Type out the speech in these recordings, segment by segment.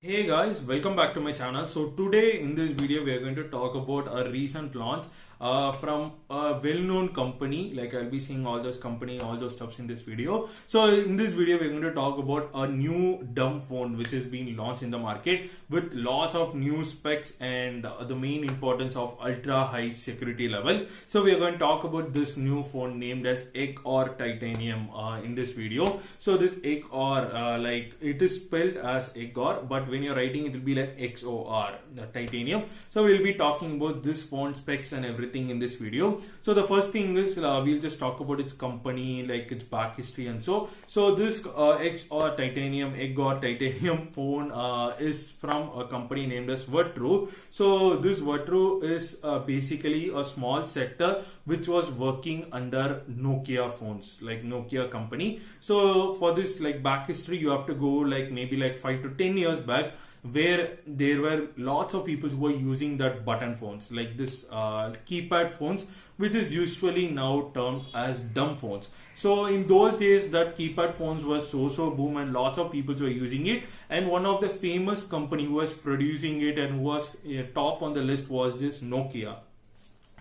Hey guys, welcome back to my channel. So today in this video we are going to talk about a recent launch from a well-known company. Like I'll be seeing all those company, all those stuffs in this video. So in this video we're going to talk about a new Dumbphone which is being launched in the market with lots of new specs and the main importance of ultra high security level. So we are going to talk about this new phone named as Egg or Titanium in this video. So this Egg or like it is spelled as Egg or, but when you're writing it will be like XOR, Titanium. So we'll be talking about this phone specs and everything in this video. So the first thing is we'll just talk about its company, like its back history and so this Egg or Titanium phone is from a company named as Vetru. So this Vetru is basically a small sector which was working under Nokia phones, like Nokia company. So for this like back history you have to go like maybe like 5 to 10 years back, where there were lots of people who were using that button phones, like this keypad phones, which is usually now termed as dumb phones. So in those days that keypad phones were so boom and lots of people were using it, and one of the famous company who was producing it and who was top on the list was this Nokia.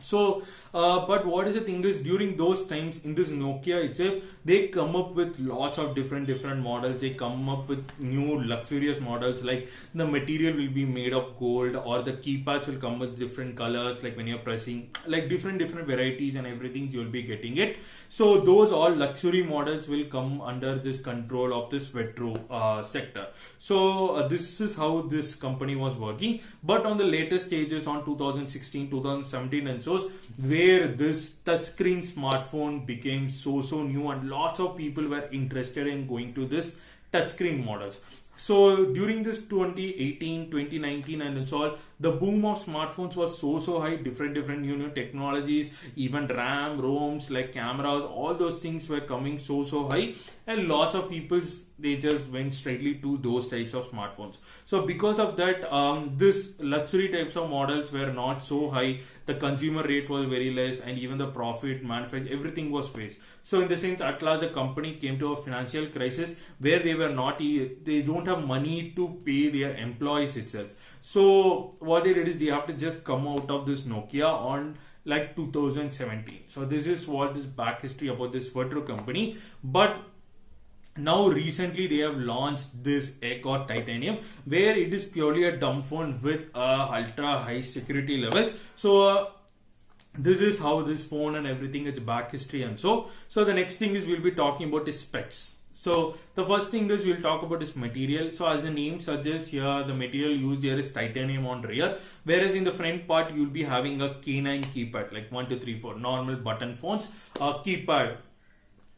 So, but what is the thing is, during those times in this Nokia itself, they come up with lots of different models. They come up with new luxurious models, like the material will be made of gold, or the keypads will come with different colors, like when you're pressing, like different varieties and everything you'll be getting it. So those all luxury models will come under this control of this Vetru sector. So this is how this company was working. But on the later stages on 2016, 2017 and so, where this touchscreen smartphone became so new and lots of people were interested in going to this touchscreen models. So during this 2018, 2019 and so on, the boom of smartphones was so high, different new technologies, even RAM, ROMs, like cameras, all those things were coming so high, and lots of people, they just went straightly to those types of smartphones. So because of that, this luxury types of models were not so high, the consumer rate was very less, and even the profit, manufacture, everything was faced. So in the sense, at last the company came to a financial crisis where they don't have money to pay their employees itself. So what they did is they have to just come out of this Nokia on like 2017. So this is what this back history about this Vetru company. But now recently they have launched this Egg or Titanium, where it is purely a dumb phone with ultra high security levels. So this is how this phone and everything, its back history and so the next thing is we'll be talking about its specs. So the first thing is we'll talk about its material. So as the name suggests here, the material used here is titanium on rear, whereas in the front part you'll be having a K9 keypad, like 1, 2, 3, 4 normal button phones keypad.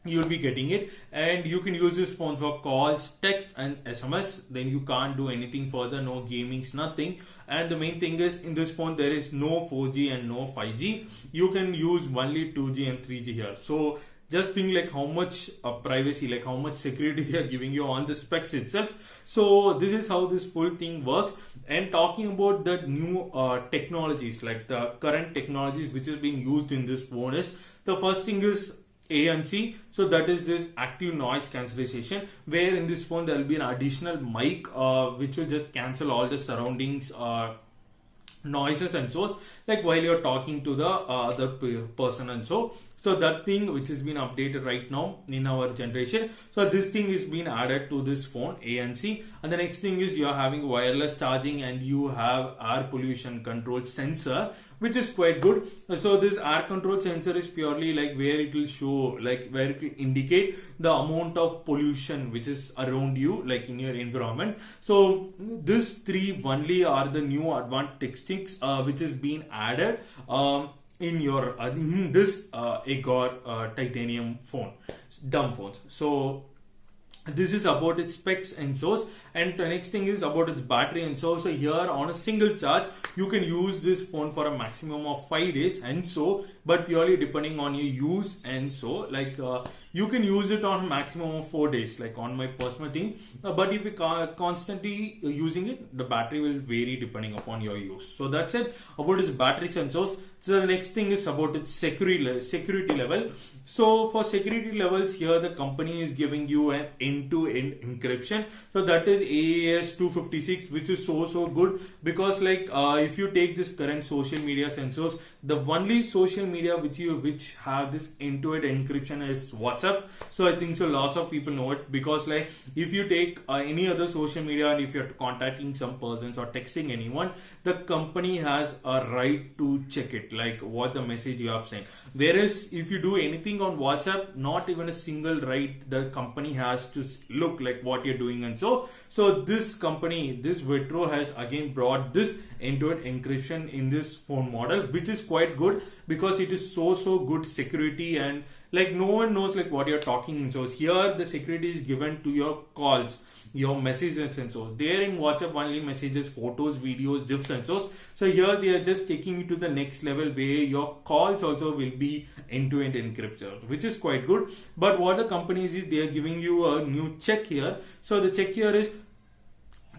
You'll be getting it, and you can use this phone for calls, text and SMS. Then you can't do anything further, no gamings, nothing. And the main thing is, in this phone there is no 4G and no 5G. You can use only 2G and 3G here. So just think like how much privacy, like how much security they are giving you on the specs itself. So this is how this full thing works. And talking about the new technologies, like the current technologies which is being used in this phone, is the first thing is ANC. So that is this active noise cancellation, where in this phone there will be an additional mic which will just cancel all the surroundings noises and so, like while you're talking to the other person and so that thing which has been updated right now in our generation. So this thing is being added to this phone, ANC. And the next thing is you are having wireless charging, and you have air pollution control sensor, which is quite good. So this air control sensor is purely like where it will show, like where it will indicate the amount of pollution which is around you, like in your environment. So these three only are the new advanced techniques which is being added in your in this Egg or Titanium phone, dumb phones. So this is about its specs and so, and the next thing is about its battery and so here on a single charge you can use this phone for a maximum of 5 days and so, but purely depending on your use and so, like you can use it on a maximum of 4 days, like on my personal thing, but if you constantly using it, the battery will vary depending upon your use. So that's it about its battery sensors. So the next thing is about its security level. So for security levels here, the company is giving you an end-to-end encryption. So that is AES 256, which is so good, because like if you take this current social media sensors, the only social media which have this end-to-end encryption is WhatsApp. So I think so lots of people know it, because like if you take any other social media and if you're contacting some persons or texting anyone, the company has a right to check it, like what the message you have sent. Whereas if you do anything on WhatsApp, not even a single right the company has to look like what you're doing. And so this company, this Vetru, has again brought this end-to-end encryption in this phone model, which is quite good, because it is so good security, and like no one knows like what you're talking. So here the security is given to your calls, your messages and so. There in WhatsApp only messages, photos, videos, GIFs and so. So here they are just taking you to the next level, where your calls also will be end-to-end encrypted, which is quite good. But what the company is they are giving you a new check here. So the check here is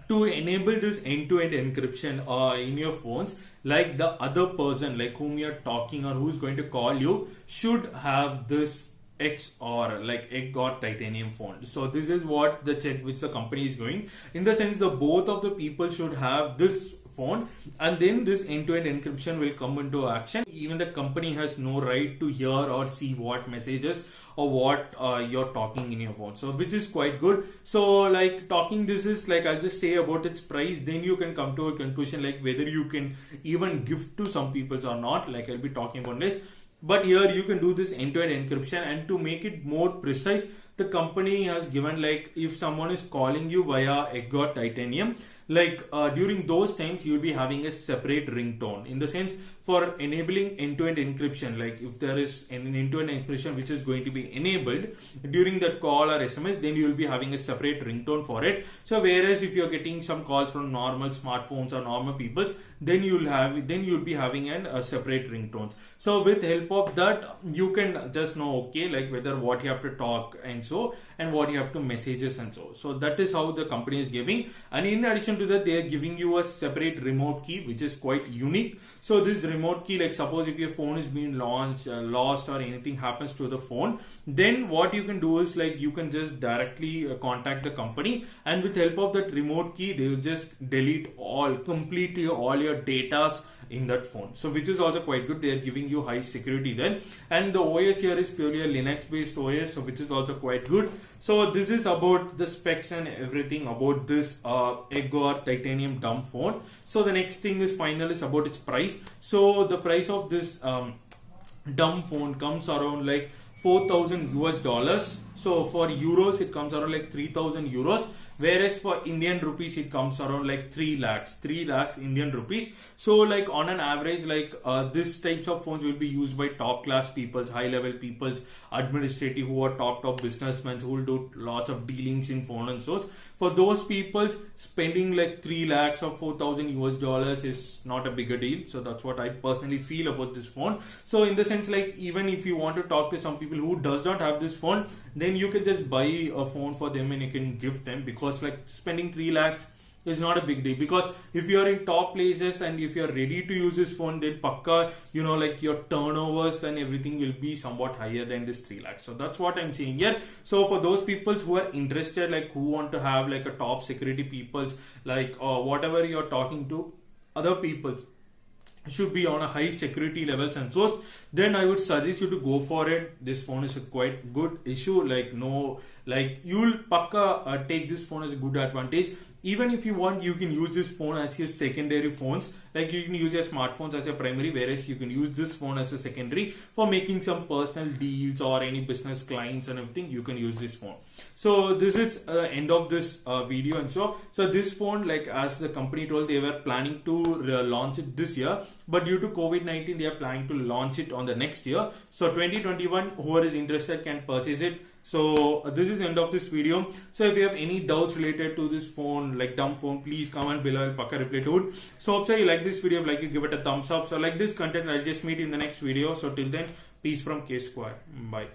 to enable this end-to-end encryption in your phones, like the other person like whom you're talking or who's going to call you should have this X or like egg or titanium phone. So this is what the check which the company is doing, in the sense the both of the people should have this phone, and then this end-to-end encryption will come into action. Even the company has no right to hear or see what messages or what you're talking in your phone. So which is quite good. So like talking this is like, I'll just say about its price, then you can come to a conclusion like whether you can even gift to some people or not, like I'll be talking about this. But here you can do this end-to-end encryption, and to make it more precise, the company has given like if someone is calling you via egg or titanium, like during those times you'll be having a separate ringtone, in the sense for enabling end-to-end encryption. Like if there is an end-to-end encryption which is going to be enabled during that call or SMS, then you will be having a separate ringtone for it. So whereas if you're getting some calls from normal smartphones or normal peoples, then you'll be having a separate ringtone. So with help of that, you can just know okay like whether what you have to talk and so, and what you have to messages and so. So that is how the company is giving. And in addition to that, they are giving you a separate remote key, which is quite unique. So this remote key, like suppose if your phone is being lost or anything happens to the phone, then what you can do is like you can just directly contact the company, and with help of that remote key, they will just delete completely all your datas in that phone. So which is also quite good. They are giving you high security then, and the OS here is purely a Linux based OS, so which is also quite good. So this is about the specs and everything about this egg or titanium Dumbphone. So the next thing is final is about its price. So the price of this Dumbphone comes around like $4,000. So for euros it comes around like 3,000 euros, whereas for Indian rupees it comes around like 3 lakhs Indian rupees. So like on an average, like this types of phones will be used by top class people, high level people, administrative, who are top businessmen who will do lots of dealings in phone and so. For those people, spending like 3 lakhs or 4,000 US dollars is not a bigger deal. So that's what I personally feel about this phone. So in the sense, like even if you want to talk to some people who does not have this phone, then you can just buy a phone for them and you can gift them, because like spending 3 lakhs is not a big deal. Because if you are in top places and if you are ready to use this phone, then pakka, you know, like your turnovers and everything will be somewhat higher than this 3 lakhs. So that's what I'm saying here. So for those people who are interested, like who want to have like a top security people's, like whatever you're talking to other people's should be on a high security levels and so, then I would suggest you to go for it. This phone is a quite good issue. Like no, like you'll pakka take this phone as a good advantage. Even if you want, you can use this phone as your secondary phones. Like you can use your smartphones as your primary, whereas you can use this phone as a secondary for making some personal deals or any business clients and everything. You can use this phone. So this is end of this video and so this phone, like as the company told, they were planning to launch it this year, but due to COVID-19 they are planning to launch it on the next year. So 2021, whoever is interested can purchase it. So this is end of this video. So if you have any doubts related to this phone, like Dumbphone, please comment below. I'll pakka reply to it. So hope you like this video. If you like it, give it a thumbs up. So like this content, I'll just meet in the next video. So till then, peace from K Square. Bye.